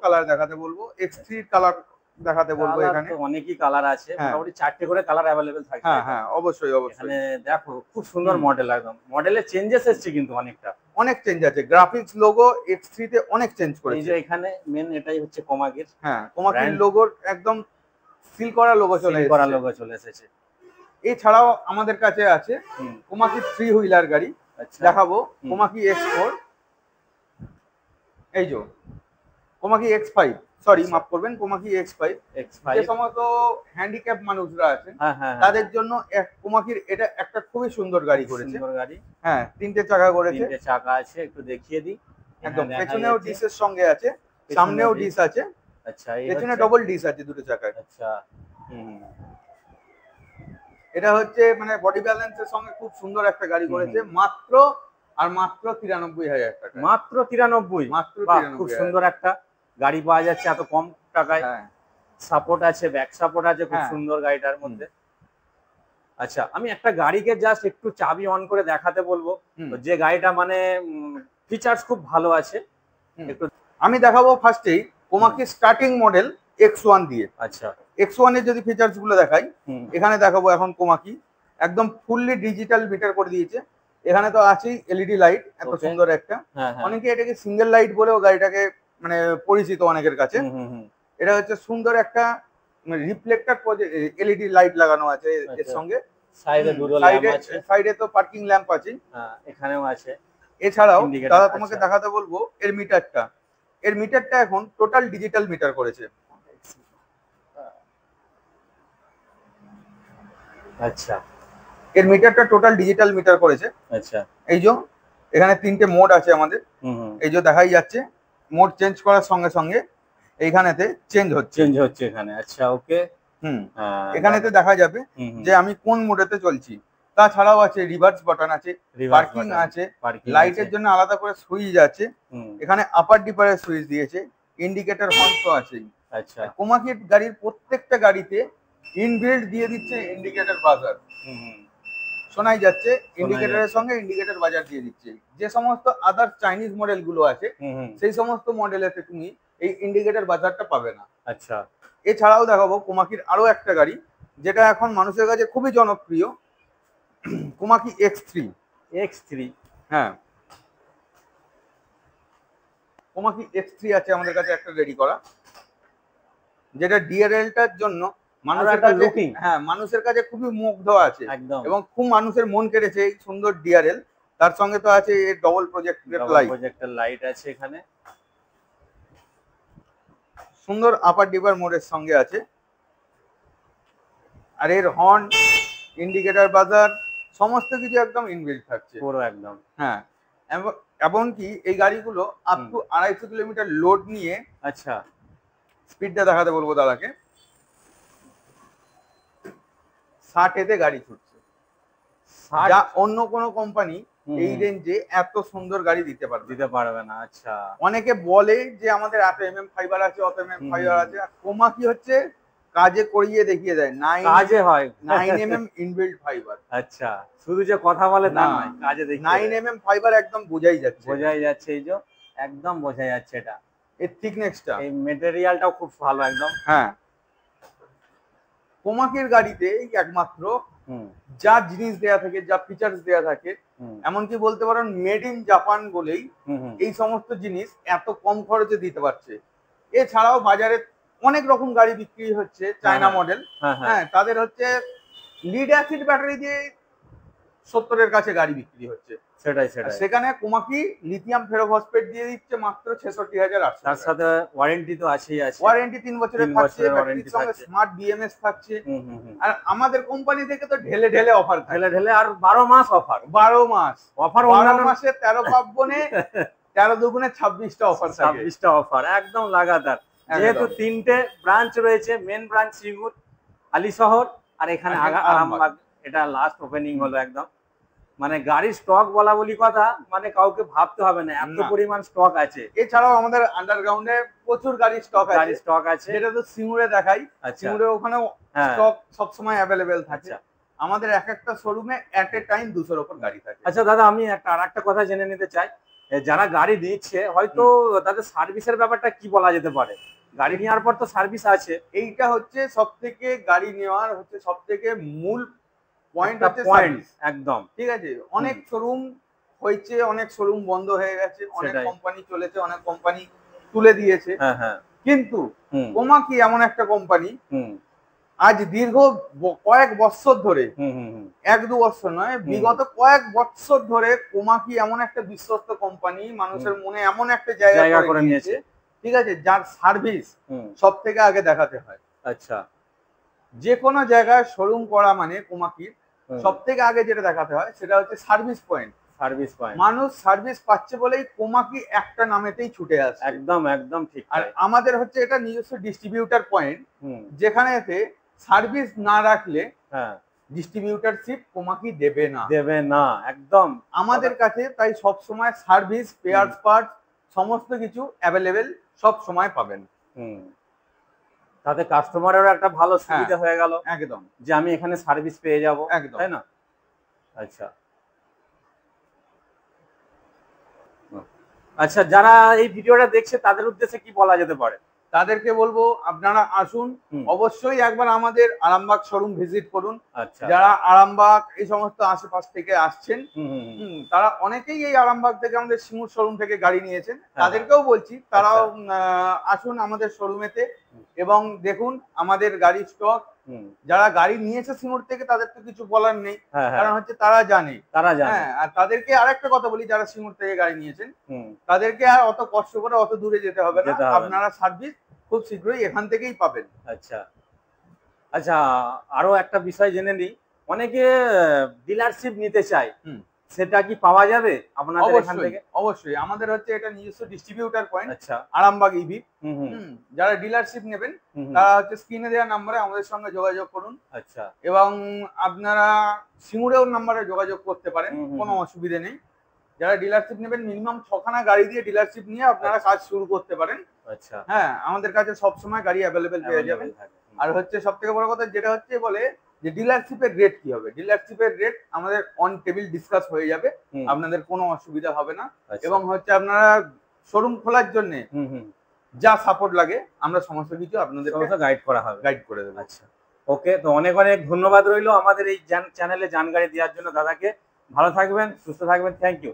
Colour দেখাতে বলবো, X3 colour দেখাতে বলবো। এখানে তো অনেকই কালার আছে, মোটামুটি 4টে করে কালার अवेलेबल থাকবে। হ্যাঁ হ্যাঁ, অবশ্যই অবশ্যই। এখানে দেখো খুব সুন্দর মডেল, একদম মডেলের চেঞ্জেস এসেছে কিন্তু অনেকটা, অনেক চেঞ্জ আছে। গ্রাফিক্স লোগো X3 তে অনেক চেঞ্জ করেছে। এই যে এখানে মেন এটাই হচ্ছে কোমাগির। হ্যাঁ, কোমাগির লোগোর একদম সিল করা লোগো চলে এসেছে। সিল করা লোগো চলে এসেছে। এছাড়াও আমাদের কাছে আছে কোমাকি 3 হুইলার গাড়ি। দেখাবো কোমাকি X4, এই যে কোমাকি X5, সরি মাফ করবেন, কোমাকি X5। যে সমস্ত হ্যান্ডিক্যাপ মানুষরা আছে তাদের জন্য কোমাকির এটা একটা খুবই সুন্দর গাড়ি করেছে। সুন্দর গাড়ি, হ্যাঁ, 3টে চাকা করেছে। 3টে চাকা আছে, একটু দেখিয়ে দিই। একদম পেছনেও ডিসের সঙ্গে আছে, সামনেও ডিস আছে। আচ্ছা, পেছনে ডবল ডিস আছে দুটো চাকায়। আচ্ছা, এটা হচ্ছে মানে বডি ব্যালেন্সের সঙ্গে খুব সুন্দর একটা গাড়ি করেছে, মাত্র 93,000 টাকা। মাত্র 93, মাত্র 93। খুব সুন্দর একটা গাড়ি পাওয়া যাচ্ছে এত কম টাকায়। সাপোর্ট আছে, ব্যাক সাপোর্ট আছে, খুব সুন্দর গাড়িটার মধ্যে। আচ্ছা, আমি একটা গাড়িকে জাস্ট একটু চাবি অন করে দেখাতে বলবো, যে গাড়িটা মানে ফিচার্স খুব ভালো আছে। একটু আমি দেখাবো ফার্স্টেই কোমাকি স্টার্টিং মডেল X1 দিয়ে। আচ্ছা, X1 এর যদি ফিচার্স গুলো দেখাই, এখানে দেখাবো এখন কোমাকি একদম ফুললি ডিজিটাল মিটার করে দিয়েছে। এখানে তো আছেই এলইডি লাইট, এত সুন্দর একটা। অনেকে এটাকে সিঙ্গেল লাইট বলেও গাড়িটাকে মানে পরিচিত অনেকের কাছে। এটা হচ্ছে সুন্দর একটা রিফ্লেক্টর এলইডি লাইট লাগানো আছে এর সঙ্গে। সাইডে তো পার্কিং ল্যাম্প আছে, এখানেও আছে। এছাড়াও দাদা তোমাকে দেখাতে বলবো এর মিটারটা। এর মিটারটা এখন টোটাল ডিজিটাল মিটার করেছে। আচ্ছা, এর মিটারটা টোটাল ডিজিটাল মিটার করেছে। আচ্ছা, এই যে এখানে 3টে মোড আছে আমাদের, এই যে দেখাই যাচ্ছে। মোড চেঞ্জ করার সঙ্গে সঙ্গে এইখানেতে চেঞ্জ হচ্ছে এখানে। আচ্ছা, ওকে। এখানেতে দেখা যাবে যে আমি কোন মোডেতে চলছি। তাছাড়াও আছে রিভার্স বাটন আছে, পার্কিং আছে, লাইটের জন্য আলাদা করে সুইচ আছে। এখানে আপার ডিপারের সুইচ দিয়েছে, ইন্ডিকেটর হর্ন তো আছেই। আচ্ছা, কোমাকি গাড়ির প্রত্যেকটা গাড়িতে ইনবিল্ট দিয়ে দিচ্ছে ইন্ডিকেটর বাজার। শোনাই যাচ্ছে ইন্ডিকেটরের সঙ্গে ইন্ডিকেটর বাজার দিয়ে দিচ্ছে। যে সমস্ত আদার চাইনিজ মডেল গুলো আছে সেই সমস্ত মডেলেতে তুমি এই ইন্ডিকেটর বাজারটা পাবে না। আচ্ছা, এছাড়াও দেখাবো কোমাকির আরো একটা গাড়ি যেটা এখন মানুষের কাছে খুবই জনপ্রিয়, কোমাকি X3। হ্যাঁ, কোমাকি X3 আছে আমাদের কাছে একটা রেডি করা, যেটা ডিআরএলটার জন্য মানুষের কাছে, হ্যাঁ মানুষের কাছে খুবই মুগ্ধ আছে এবং খুব মানুষের মন কেড়েছে এই সুন্দর ডিআরএল। তার সঙ্গে তো আছে এই ডবল প্রজেক্টর লাইট আছে, এখানে সুন্দর আপার ডিপার মোডের সঙ্গে আছে। আর এর হর্ন, ইন্ডিকেটর বাজার সমস্ত কিছু একদম ইনবিল্ট থাকছে পুরো একদম। হ্যাঁ, এমনকি এই গাড়িগুলো আপ টু 250 কিলোমিটার লোড নিয়ে, আচ্ছা স্পিডটা দেখাতে বলবো দাদাকে, 60-এতে গাড়ি ছুটছে, যা অন্য কোনো কোম্পানি এই রেঞ্জে এত সুন্দর গাড়ি দিতে পারবে না। আচ্ছা, অনেকে বলে যে আমাদের এত এমএম ফাইবার আছে, অত এমএম ফাইবার আছে। কোমাকি হচ্ছে কাজে করিয়ে দেখিয়ে দেয়, কাজে হয় 9mm ইনবিল্ট ফাইবার। আচ্ছা, শুধু যে কথা বলে তা নয়, কাজে দেখিয়ে 9mm ফাইবার একদম বোঝাই যাচ্ছে। এই যে একদম বোঝা যাচ্ছে এটা, এর থিকনেসটা, এই ম্যাটেরিয়ালটাও খুব ভালো একদম। হ্যাঁ, কোমাকির গাড়িতে একমাত্র যা জিনিস দেয়া থাকে, যা ফিচার্স দেয়া থাকে, এমনকি বলতে পারেন মেড ইন জাপান বলেই এই সমস্ত জিনিস এত কম খরচে দিতে পারছে। এছাড়াও বাজারে অনেক রকম গাড়ি বিক্রি হচ্ছে চায়না মডেল, হ্যাঁ তাদের হচ্ছে লিড অ্যাসিড ব্যাটারি দিয়ে 70-এর কাছে গাড়ি বিক্রি হচ্ছে। সেটাই সেখানে কোমাকি লিথিয়াম ফেরোফসফেট দিয়ে দিচ্ছে মাত্র 66,800। তার সাথে ওয়ারেন্টি তো আছেই আছে, ওয়ারেন্টি 3 বছরের থাকছে, ব্যাটারির সঙ্গে স্মার্ট বিএমএস থাকছে। আর আমাদের কোম্পানি থেকে তো ঢেলে ঢেলে অফার, আর 12 মাস অফার, 12 মাস অফার, 12 মাসে 13 পাবনে 13 দুগুণে 26টা অফার, 26টা অফার একদম লাগাতার। যেহেতু 3টে ব্রাঞ্চ রয়েছে, মেন ব্রাঞ্চ সিঙ্গুর, আলীশহর, আর এখানে আরামবাগ, এটা লাস্ট ওপেনিং হলো একদম। মানে গাড়ির স্টক বলা বলি কথা, মানে কাউকে ভাবতে হবে না, এত পরিমাণ স্টক আছে। এছাড়াও আমাদের আন্ডারগ্রাউন্ডে প্রচুর গাড়ির স্টক আছে, যেটা তো সিঙ্গুরে দেখাই। সিঙ্গুরে ওখানেও স্টক সবসময় অ্যাভেলেবেল থাকে। আমাদের এক একটা শোরুমে এট এ টাইম 200-র উপর গাড়ি থাকে। আচ্ছা দাদা, আমি আরেকটা কথা জেনে নিতে চাই, যারা গাড়ি নিচ্ছে হয়তো তাদের সার্ভিসের ব্যাপারটা কি বলা যেতে পারে? গাড়ি নেওয়ার পর তো সার্ভিস আছে, এইটা হচ্ছে সব থেকে গাড়ি নেওয়ার হচ্ছে সব থেকে মূল পয়েন্ট একটা হচ্ছে পয়েন্ট সার্ভিস। একদম। ঠিক আছে, অনেক শোরুম হয়েছে, অনেক শোরুম বন্ধ হয়ে গেছে, অনেক সেটাই। কোম্পানি চলেছে, অনেক কোম্পানি তুলে দিয়েছে, হ্যাঁ হ্যাঁ। কিন্তু হুম কোমাকি এমন একটা কোম্পানি হুম আজ দীর্ঘ কয়েক বছর ধরে, হুম হুম হুম। 1-2 বছর নয়, বিগত কয়েক বছর ধরে কোমাকি এমন একটা বিশ্বস্ত কোম্পানি মানুষের মনে এমন একটা জায়গা করে নিয়েছে, ঠিক আছে, যার সার্ভিস সব থেকে আগে দেখাতে হয়। আচ্ছা। যে কোনো জায়গায় শোরুম করা মানে কোমাকির সব থেকে আগে যেটা দেখাতে হয় সেটা হচ্ছে সার্ভিস পয়েন্ট। সার্ভিস পয়েন্ট, মানুষ সার্ভিস পাচ্ছে বলেই কোমাকি একটা নামেতেই ছুটে আসে। একদম একদম ঠিক। আর আমাদের হচ্ছে এটা নিজস্ব ডিস্ট্রিবিউটার পয়েন্ট, যেখানেতে সার্ভিস না রাখলে ডিস্ট্রিবিউটারশিপ কোমাকি দেবে না, একদম। আমাদের কাছে তাই সব সময় সার্ভিস, স্পেয়ারস পার্টস সমস্ত কিছু অ্যাভেলেবেল সব সময় পাবেন। তাতে কাস্টমারেরও একটা ভালো সুবিধা হয়ে গেল, একদম, যে আমি এখানে সার্ভিস পেয়ে যাব, তাই না? আচ্ছা আচ্ছা, যারা এই ভিডিওটা দেখছে তাদের উদ্দেশ্যে কি বলা যেতে পারে? তাদেরকে বলবো আপনারা আসুন, অবশ্যই একবার আমাদের আরামবাগ শোরুম ভিজিট করুন। আচ্ছা। যারা আরামবাগ এই সমস্ত আশেপাশ থেকে আসছেন, তারা অনেকেই এই আরামবাগ থেকে আমাদের সিঙ্গুর শোরুম থেকে গাড়ি নিয়েছেন, তাদেরকেও বলছি তারাও আসুন আমাদের শোরুমেতে এবং দেখুন আমাদের গাড়ির স্টক। যারা গাড়ি নিয়েছে সিঙ্গুর থেকে তাদের তো কিছু বলার নেই, কারণ হচ্ছে তারা জানে। হ্যাঁ, আর তাদেরকে আরেকটা কথা বলি, যারা সিঙ্গুর থেকে গাড়ি নিয়েছেন তাদেরকে আর অত কষ্ট করে অত দূরে যেতে হবে না, আপনারা সার্ভিস খুব শীঘ্রই এখান থেকেই পাবেন। আচ্ছা আচ্ছা, আরো একটা বিষয় জেনে নিই, অনেকে ডিলারশিপ নিতে চায়, সেটা কি পাওয়া যাবে আপনাদের এখান থেকে? অবশ্যই, আমাদের হচ্ছে এটা নিজস্ব ডিস্ট্রিবিউটার পয়েন্ট। আচ্ছা, আরামবাগ ইভি। যারা ডিলারশিপ নেবেন তারা হচ্ছে স্ক্রিনে দেওয়া নম্বরে আমাদের সঙ্গে যোগাযোগ করুন। আচ্ছা, এবং আপনারা সিঙ্গুরেও নম্বরে যোগাযোগ করতে পারেন, কোনো অসুবিধা নেই। যারা ডিলারশিপ নেবেন মিনিমাম 6খানা গাড়ি দিয়ে ডিলারশিপ নিয়ে আপনারা কাজ শুরু করতে পারেন। আচ্ছা, হ্যাঁ, আমাদের কাছে সব সময় গাড়ি অ্যাভেলেবেল পেয়ে যাবেন। আর হচ্ছে সব থেকে বড় কথা যেটা হচ্ছে বলে যে ডিলারশিপের রেট কি হবে, ডিলারশিপের রেট আমাদের অন টেবিল ডিসকাস হয়ে যাবে, আপনাদের কোনো অসুবিধা হবে না। এবং হচ্ছে আপনারা শোরুম খোলার জন্য যা সাপোর্ট লাগে আমরা সমস্ত কিছু আপনাদের গাইড করে দেবো। আচ্ছা, ওকে, তো অনেক অনেক ধন্যবাদ রইলো আমাদের এই চ্যানেলে জানকারি দেওয়ার জন্য দাদাকে। ভালো থাকবেন, সুস্থ থাকবেন, থ্যাংক ইউ।